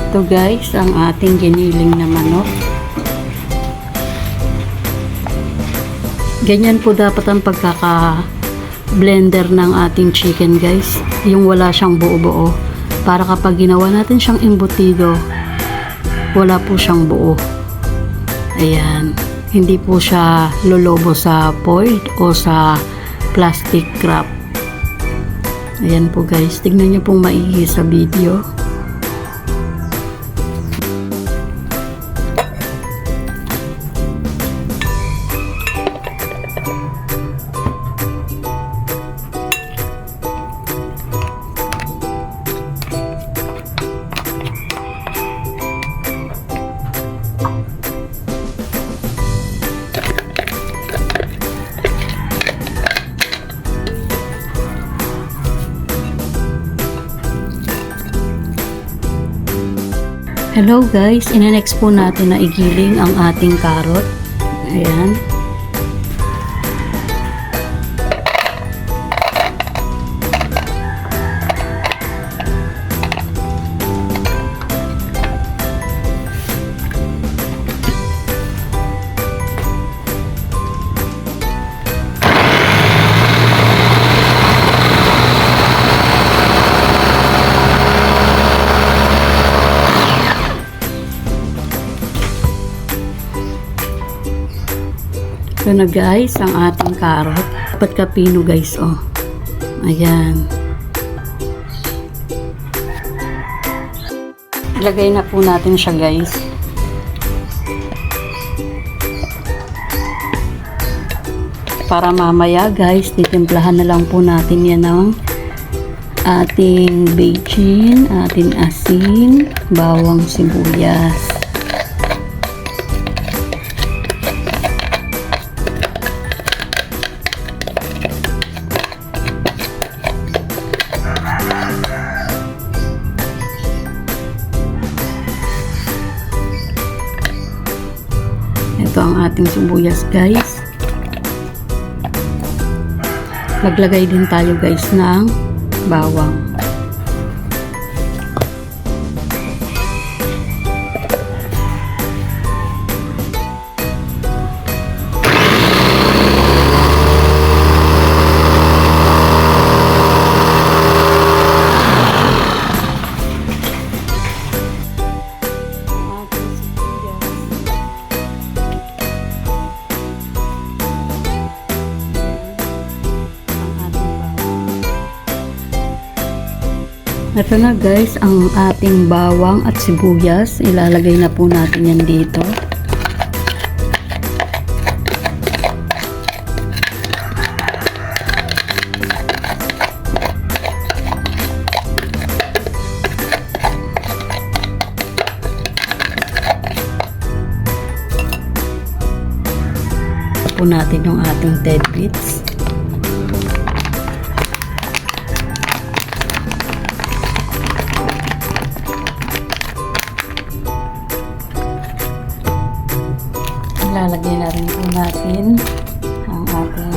Ito guys, ang ating giniling na manok. Ganyan po dapat ang pagkaka-blender ng ating chicken guys. Yung wala siyang buo-buo. Para kapag ginawa natin siyang embutido, wala po siyang buo. Ayan. Hindi po siya lolobo sa foil o sa plastic wrap. Ayan po guys. Tignan niyo pong maigi sa video. Hello guys, ina-next po natin na igiling ang ating carrot. Ayan. Ito na guys, ang ating carrot. Dapat kapino guys, oh. Ayan. Ilagay na po natin siya guys. Para mamaya guys, titimplahan na lang po natin yan ng ating bechin, ating asin, bawang sibuyas. Ito ang ating sibuyas guys. Maglagay din tayo guys ng bawang. Ito na guys, ang ating bawang at sibuyas. Ilalagay na po natin yan dito. Po natin yung ating tidbits. Lalagyan na rin po natin ang ating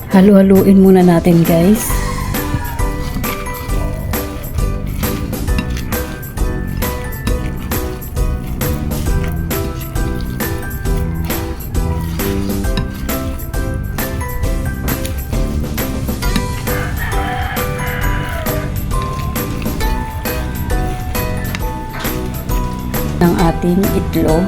halu-haluin muna natin guys. Ng ating itlog.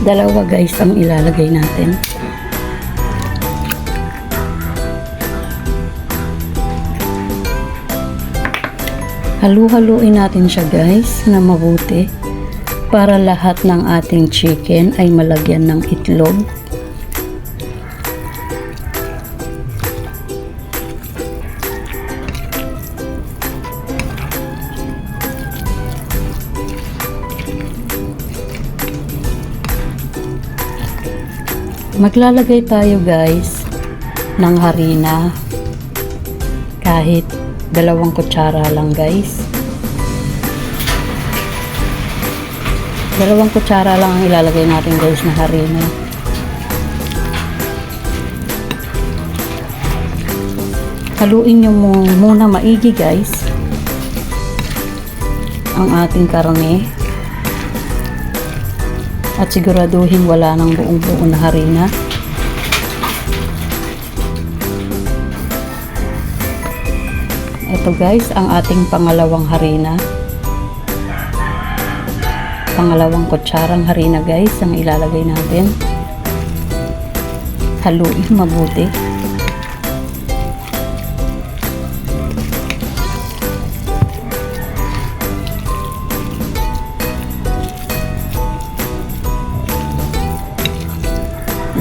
Dalawa guys ang ilalagay natin. Halu-haluin natin siya guys na mabuti para lahat ng ating chicken ay malagyan ng itlog. Maglalagay tayo guys ng harina kahit 2 kutsara lang guys. 2 kutsara lang ang ilalagay natin guys na harina. Haluin nyo muna maigi guys ang ating karne. At siguraduhin wala ng buong-buo na harina. Ito guys, ang ating pangalawang harina. Pangalawang kutsarang harina guys, ang ilalagay natin. Haluin mabuti.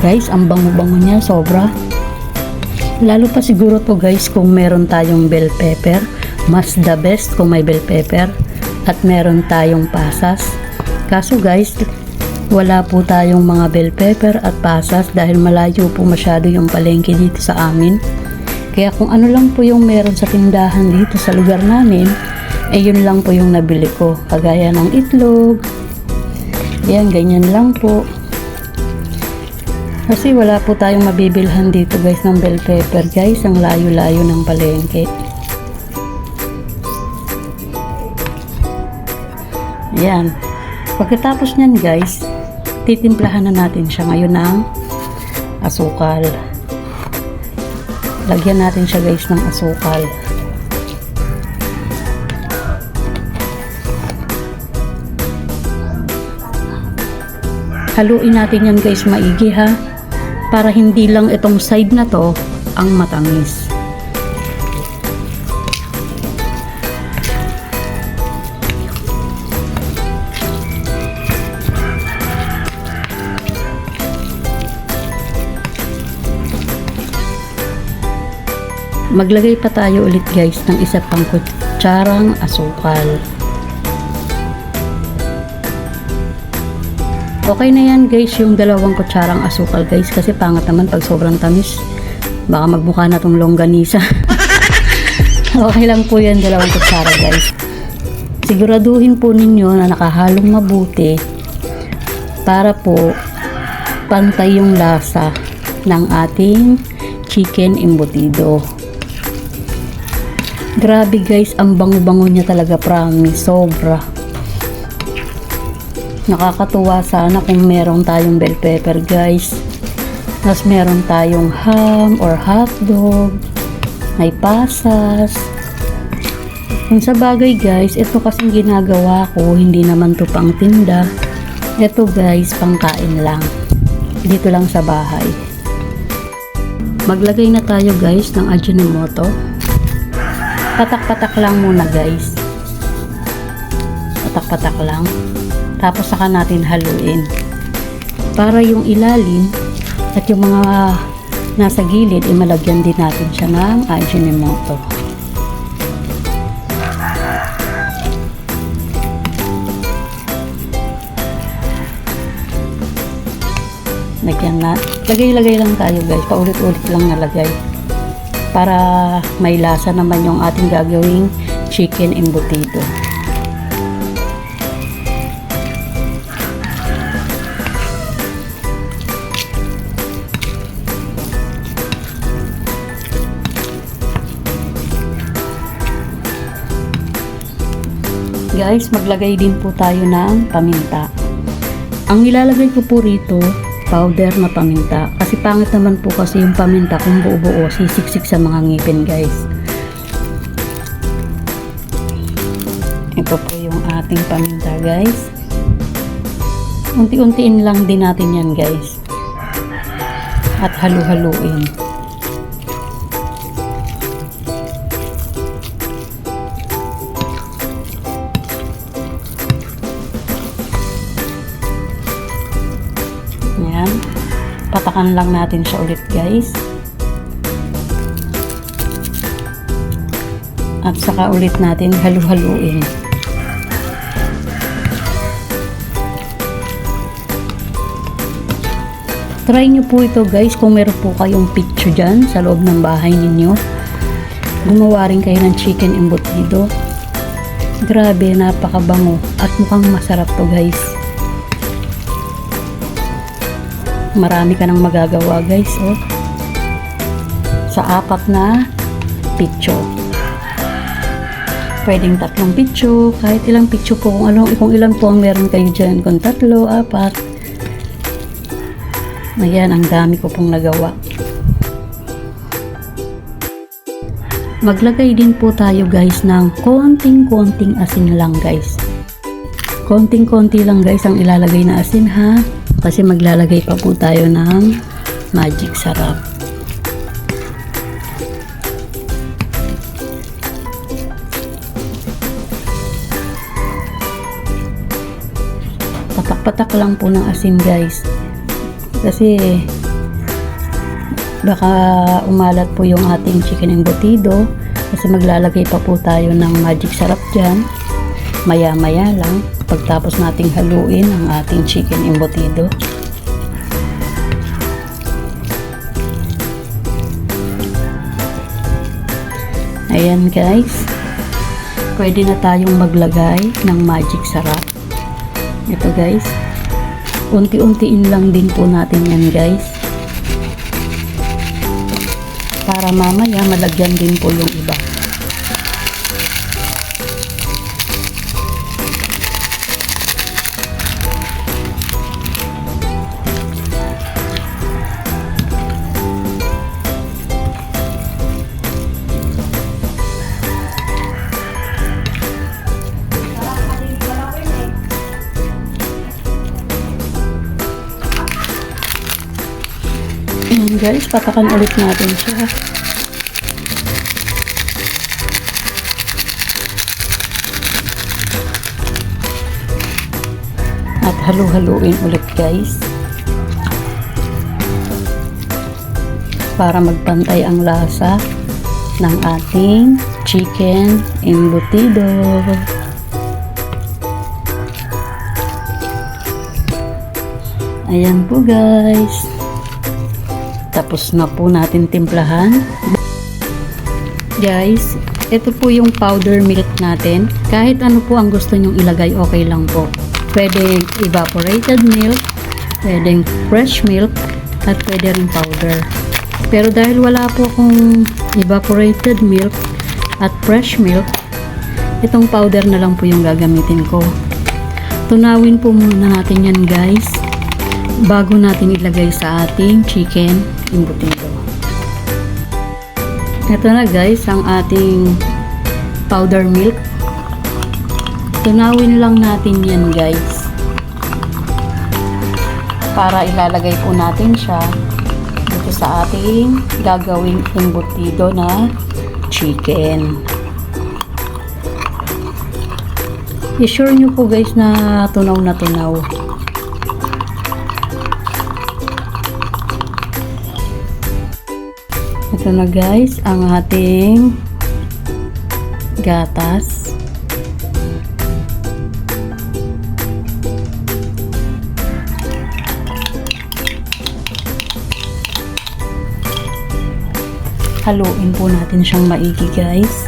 Guys, ang bango-bango niya, sobra. Lalo pa siguro to guys kung meron tayong bell pepper. Mas the best kung may bell pepper. At meron tayong pasas. Kaso guys, wala po tayong mga bell pepper at pasas dahil malayo po masyado yung palengke dito sa amin. Kaya kung ano lang po yung meron sa tindahan dito sa lugar namin, yun lang po yung nabili ko. Kagaya ng itlog. Yan, ganyan lang po. Kasi wala po tayong mabibilhan dito guys ng bell pepper guys. Ang layo-layo ng palengke. Yan. Pagkatapos nyan guys, titimplahan na natin siya ngayon ng asukal. Lagyan natin siya guys ng asukal. Haluin natin yan guys maigi ha. Para hindi lang itong side na to ang matamis. Maglagay pa tayo ulit guys ng isa pang kutsarang asukal. Okay na yan guys yung 2 kutsarang asukal guys, kasi pangat naman pag sobrang tamis. Baka magmukha na tong longganisa. Okay lang po yan 2 kutsara guys. Siguraduhin po ninyo na nakahalong mabuti para po pantay yung lasa ng ating chicken embutido. Grabe guys, ang bango-bango niya talaga, promise, sobra. Nakakatuwa sana kung meron tayong bell pepper guys. Tapos meron tayong ham or hotdog. May pasas. Kung sa bagay guys, ito kasing ginagawa ko, hindi naman to pang tinda. Ito guys, pangkain lang. Dito lang sa bahay. Maglagay na tayo guys ng Ajinomoto. Patak-patak lang muna guys. Patak-patak lang. Tapos saka natin haluin para yung ilalim at yung mga nasa gilid malagyan din natin siya ng Ajinomoto. Lagyan na, lagay-lagay lang tayo guys, paulit-ulit lang nalagay para may lasa naman yung ating gagawing chicken embutido. Guys, maglagay din po tayo ng paminta. Ang nilalagay ko po rito, powder na paminta. Kasi pangit naman po kasi yung paminta kung buo-buo, sisiksik sa mga ngipin guys. Ito po yung ating paminta guys. Unti-untiin lang din natin yan guys. At halu-haluin. Yan. Patakan lang natin siya ulit guys. At saka ulit natin halu-haluin. Try nyo po ito guys kung meron po kayong picture dyan sa loob ng bahay ninyo. Gumawa rin kayo ng chicken embutido. Grabe, napakabango at mukhang masarap to guys. Marami ka nang magagawa guys, oh. Sa 4 na pitso. Pwedeng 3 pitso, kahit ilang pitso po, kung ilan po ang meron kayo dyan, kung 3, 4. Ayan, ang dami ko pong nagawa. Maglagay din po tayo guys ng konting-konting asin lang guys. Konting-konti lang guys ang ilalagay na asin ha, kasi maglalagay pa po tayo ng magic sarap. Patak-patak lang po ng asin guys, kasi baka umalat po yung ating chicken embutido, kasi maglalagay pa po tayo ng magic sarap dyan maya-maya lang pagtapos nating haluin ang ating chicken embutido. Ayan guys, pwede na tayong maglagay ng magic sarap. Ito guys, unti-untiin lang din po natin yan guys, para mamaya malagyan din po yung iba. Ayan guys, patakan ulit natin siya. At halu-haluin ulit guys, para magpantay ang lasa ng ating chicken embutido. Ayan po guys, tapos na po natin timplahan. Guys, ito po yung powder milk natin. Kahit ano po ang gusto nyong ilagay, okay lang po. Pwedeng evaporated milk, pwedeng fresh milk, at pwede rin powder. Pero dahil wala po akong evaporated milk at fresh milk, itong powder na lang po yung gagamitin ko. Tunawin po muna natin yan guys, bago natin ilagay sa ating chicken embutido. Ito na guys ang ating powder milk. Tunawin lang natin yan guys, para ilalagay po natin siya dito sa ating gagawing embutido na chicken. I-sure nyo po guys na tunaw na tunaw. Ito na guys ang ating gatas. Haluin po natin siyang maigi guys.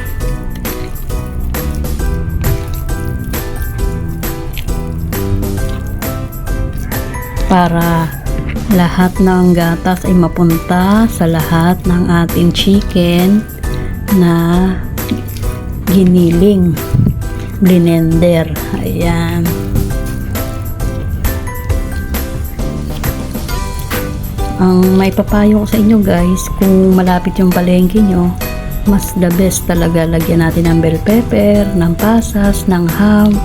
Para lahat ng gatas ay mapunta sa lahat ng ating chicken na giniling, blender. Ayan. Ang may papayo ko sa inyo guys, kung malapit yung palengke nyo, mas the best talaga lagyan natin ng bell pepper, ng pasas, ng ham.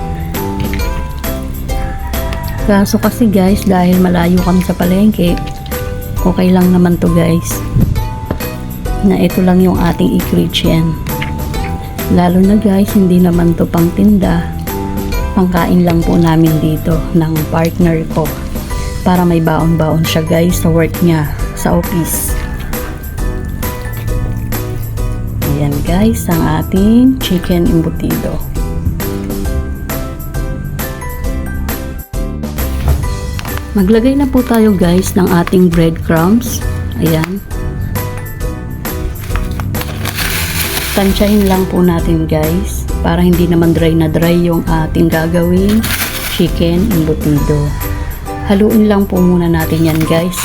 Kaso kasi guys, dahil malayo kami sa palengke, okay lang naman to guys, na ito lang yung ating ingredient. Lalo na guys, hindi naman to pang tinda, pangkain lang po namin dito ng partner ko, para may baon-baon siya guys sa work niya sa office. Ayan guys ang ating chicken embutido. Maglagay na po tayo guys ng ating breadcrumbs. Ayan. Tansyahin lang po natin guys, para hindi naman dry na dry yung ating gagawing chicken embutido. Haluin lang po muna natin yan guys.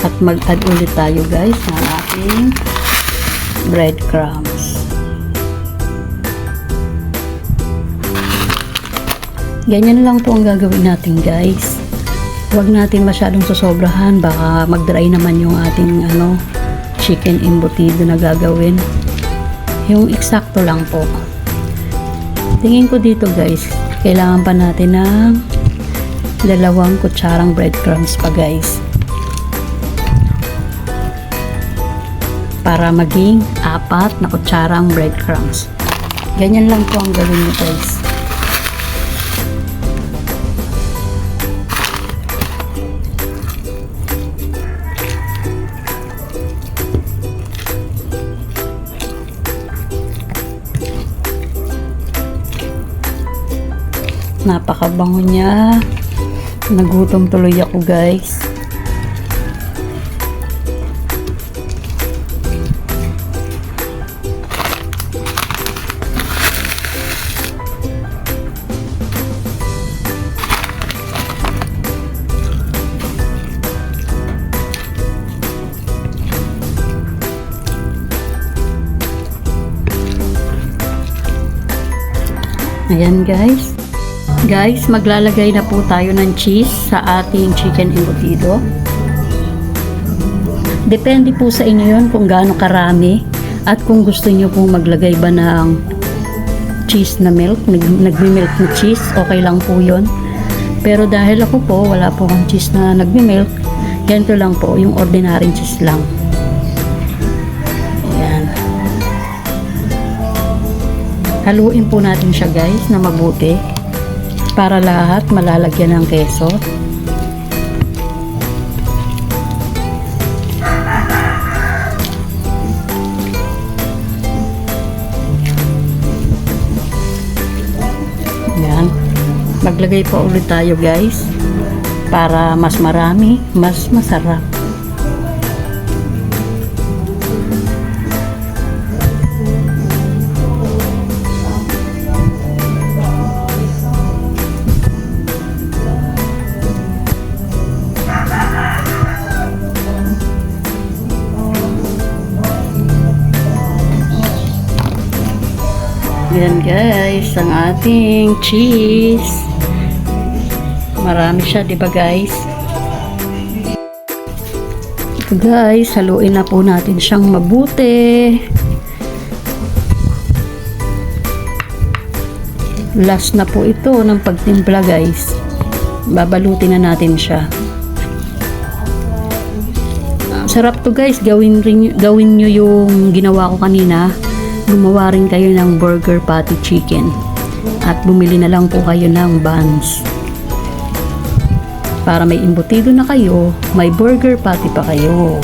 At mag-add ulit tayo guys ng ating breadcrumbs. Ganyan lang po ang gagawin natin guys. Huwag natin masyadong sosobrahan, baka mag-dry naman yung ating chicken embutido na gagawin. Yung eksakto lang po. Tingin ko dito guys, kailangan pa natin ng 2 kutsarang breadcrumbs pa guys. Para maging 4 na kutsarang breadcrumbs. Ganyan lang po ang gawin nyo guys. Napakabango niya. Nagutom tuloy ako guys. Ayan guys. Guys, maglalagay na po tayo ng cheese sa ating chicken embutido. Depende po sa inyo yun kung gaano karami at kung gusto nyo pong maglagay ba ng cheese na milk, nagmi-milk na cheese, okay lang po yun. Pero dahil ako po, wala po akong cheese na nagmi-milk, ganito lang po, yung ordinary cheese lang. Ayan. Haluin po natin siya guys na mabuti para lahat malalagyan ng keso. Yan. Maglagay pa ulit tayo guys para mas marami, mas masarap. Yan guys, ang ating cheese. Marami siya, di ba guys? Ito guys, haluin na po natin siyang mabuti. Last na po ito ng pagtimpla guys. Babalutin na natin siya. Sarap to guys, gawin nyo yung ginawa ko kanina. Gumawa rin kayo ng burger patty chicken at bumili na lang po kayo ng buns para may embutido na kayo, may burger patty pa kayo.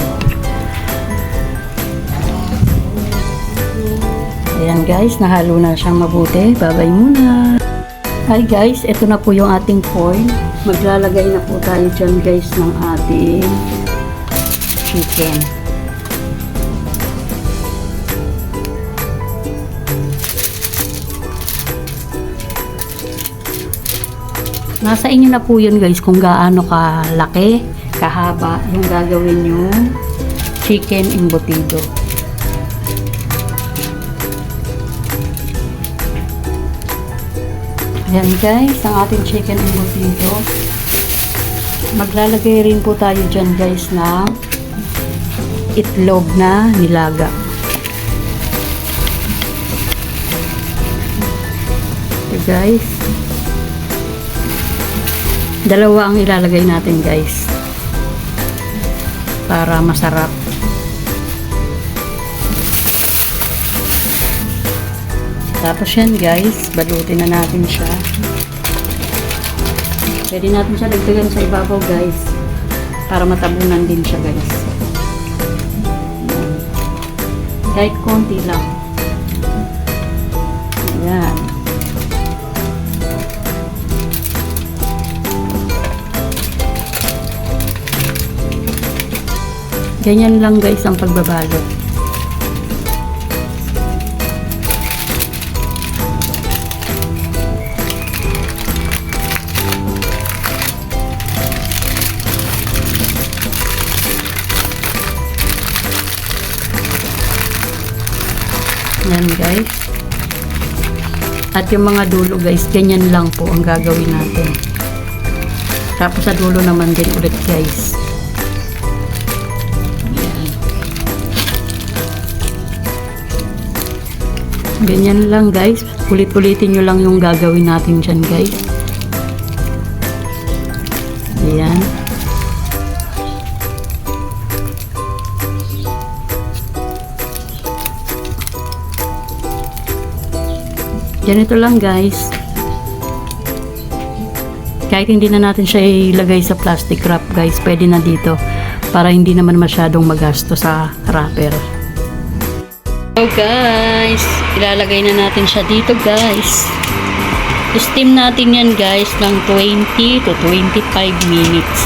Ayan guys, nahalo na siyang mabuti. Babay muna. Hi guys, ito na po yung ating foil. Maglalagay na po tayo dyan guys ng ating chicken. Nasa inyo na po yun guys kung gaano kalaki, kahaba yung gagawin yung chicken embutido. Ayan guys, ang ating chicken embutido. Maglalagay rin po tayo dyan guys ng itlog na nilaga. Okay guys. Dalawa ang ilalagay natin guys para masarap. Tapos yan guys, balutin na natin siya. Pwede natin siya dagdagan sa ibabaw guys para matabunan din siya guys. Kahit konti lang. Ayan. Ganyan lang guys ang pagbabalot. Yan guys. At yung mga dulo guys, ganyan lang po ang gagawin natin. Tapos sa dulo naman din ulit guys. Yan. Ganyan lang guys. Ulit-ulitin nyo lang yung gagawin natin dyan guys. Ayan. Ganito lang guys. Kahit hindi na natin siya ilagay sa plastic wrap guys, pwede na dito para hindi naman masyadong magasto sa wrapper. So guys, ilalagay na natin siya dito guys. Steam natin yan guys ng 20 to 25 minutes.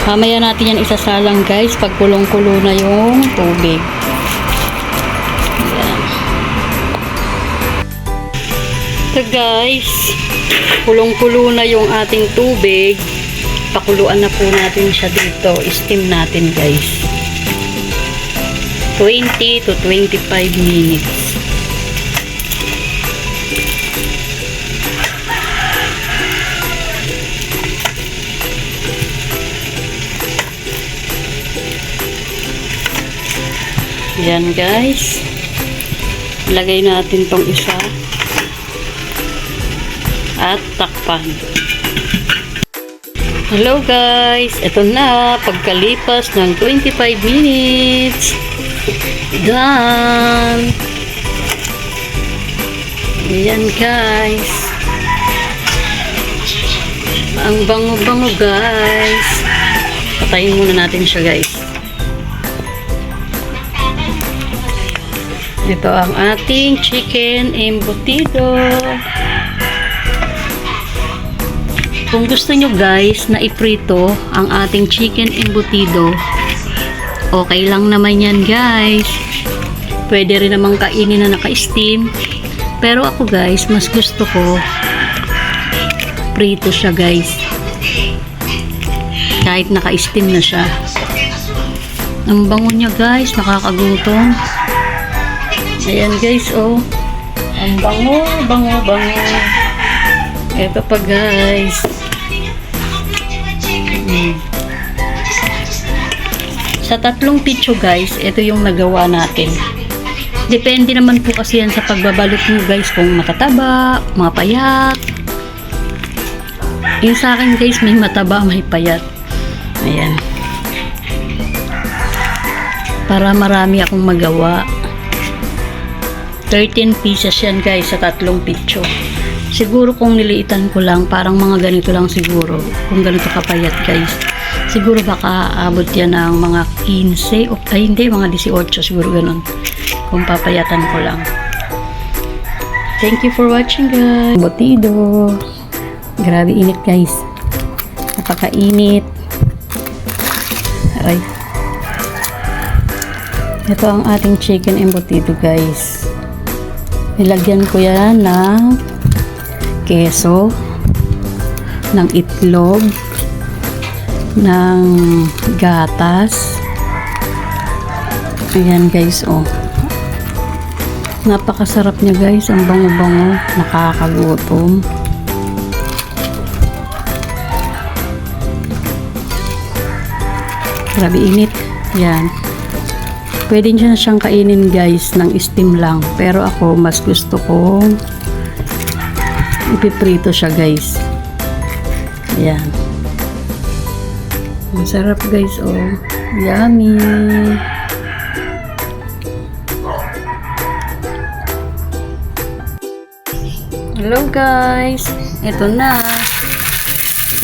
Mamaya natin yan isasalang guys pag kulong-kulo na yung tubig. Ayan. So guys, kulong-kulo na yung ating tubig. Pakuluan na po natin siya dito. Steam natin guys. 20 to 25 minutes. Yan guys. Lagay natin tong isa. At takpan. Hello guys. Ito na. Pagkalipas ng 25 minutes. Done. Yan guys. Ang bango-bango guys. Patayin muna natin siya guys. Ito ang ating chicken embutido. Kung gusto nyo guys na iprito ang ating chicken embutido, okay lang naman yan guys. Pwede rin namang kainin na naka-steam. Pero ako guys, mas gusto ko prito siya guys. Kahit naka-steam na siya. Ang bango niya guys, nakakagutom. Ayan guys, oh. Ang bango, bango, bango. Ito pa guys. Sa 3 pitso guys, ito yung nagawa natin. Depende naman po kasi yan sa pagbabalot nyo guys, kung matataba, mapayat. Yung sa akin guys, may mataba, may payat. Ayan. Para marami akong magawa. 13 pieces yan guys sa 3 pitso. Siguro kung niliitan ko lang, parang mga ganito lang siguro. Kung ganito kapayat guys. Siguro baka abot yan ng mga 15 o ay hindi, mga 18 siguro ganun. Kung papayatan ko lang. Thank you for watching guys. Embutido. Grabe init guys. Napakainit. Aray. Ito ang ating chicken embutido guys. Nilagyan ko yan ng keso, ng itlog, ng gatas. Ayan guys, oh. Napakasarap niya guys, ang bango-bango, nakakagutom. Grabe init. Yan. Pwede nyo na siyang kainin guys ng steam lang. Pero ako mas gusto kong ipiprito siya guys. Ayan. Masarap guys, oh. Yummy. Hello guys. Ito na.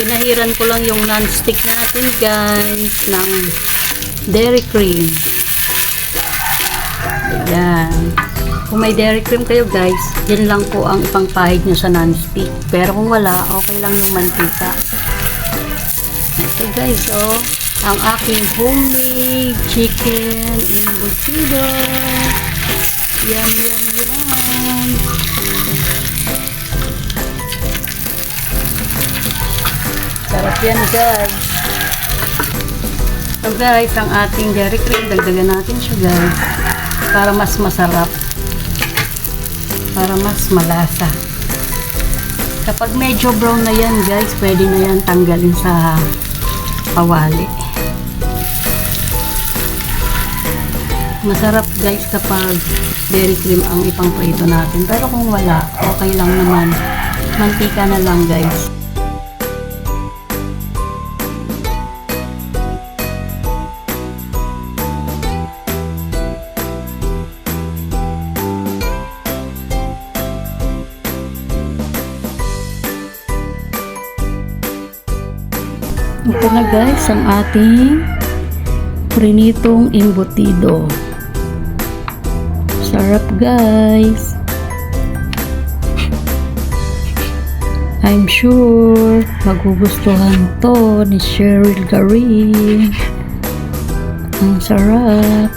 Pinahiran ko lang yung non-stick natin guys ng dairy cream. Ayan. Kung may dairy cream kayo guys, yan lang po ang ipangpahid nyo sa non-stick. Pero kung wala, okay lang yung mantika. Ito guys, oh. Ang aking homemade chicken embutido. Yan, yan, yan. Sarap yan guys. So guys, ang ating dairy cream, dagdagan natin siya guys. Para mas masarap. Para mas malasa. Kapag medyo brown na yan guys, pwede na yan tanggalin sa kawali. Masarap guys kapag dairy cream ang ipangprito natin. Pero kung wala, okay lang naman. Mantika na lang guys. Ito na guys ang ating prinitong embutido. Sarap guys. I'm sure magugustuhan to ni Cheryl Garin. Ang sarap.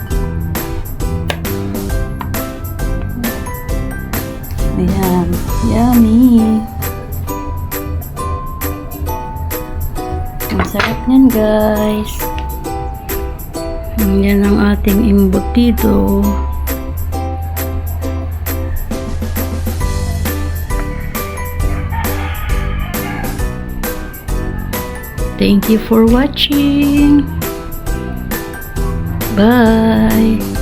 Ayan, yummy. Ang sarap niyan guys. Yan ang ating embutido. Thank you for watching. Bye.